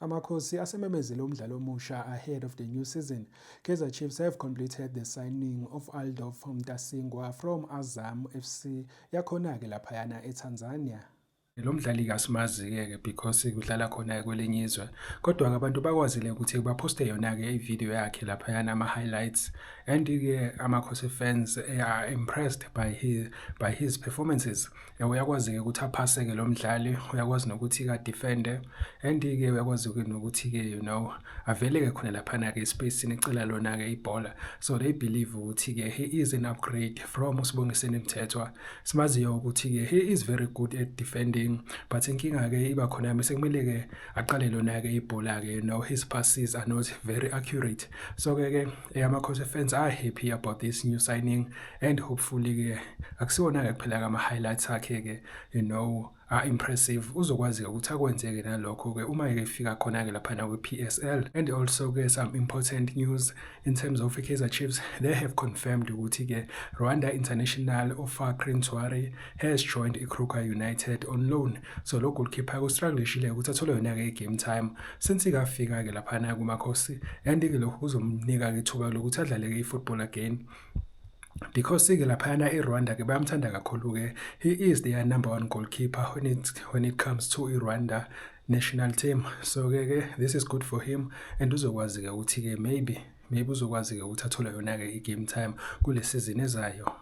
Amakhosi asememezele umdlalo omusha ahead of the new season. Kaizer Chiefs have completed the signing of Adolf Mtasingwa from Azam FC yakhona-ke laphayana eTanzania. Lo mdlali-ke asimazi-ke because kudlala khona kwelinye izwe, kodwa-ke abantu bakwazile ukuthi baphoste yona-ke ividiyo yakhe laphayana ama-highlights, and-ke amakhosi fans are impressed by his performances. Uyakwazi-ke ukuthi aphase-ke lo mdlali, uyakwazi nokuthi-ke adefende, and-ke uyakwazi-ke nokuthi-ke avele-ke khona laphana-ke espacini ecela lona-ke ibhola. So they believe ukuthi-ke he is an upgrade from uSibongiseni Mthethwa. Simaziyo ukuthi-ke he is very good at defending, but inkinga-ke iba khona mase kumele-ke aqale lona-ke ibhola-ke, his passes are not very accurate. So-ke amakhosi fans are happy about this new signing, and hopefully-ke akusiwona-ke kuphela-ke ama-highlights akhe-ke are impressive. Uzokwazi-ke ukuthi akwenzeke nalokho-ke uma-ke efika khona-ke laphana kwi-PSL. And also-ke some important news in terms of Kaizer Chiefs, they have confirmed ukuthi-ke Rwanda international Ofakri Ntwari has joined iKruger United on loan. So lo goalkeeper ustrugglishile ukuthi athole yona-ke i-game time since ikafika-ke laphana kumakhosi, and-ke lokhu kuzomnika-ke ithuba lokuthi adlale-ke i-football again. Because-ke laphayana eRwanda-ke bayamthanda kakhulu-ke. He is their #1 goalkeeper when it comes to iRwanda national team. So-ke this is good for him, and uzokwazi-ke ukuthi-ke maybe uzokwazi-ke ukuthi athole yona-ke i-game time kule season ezayo.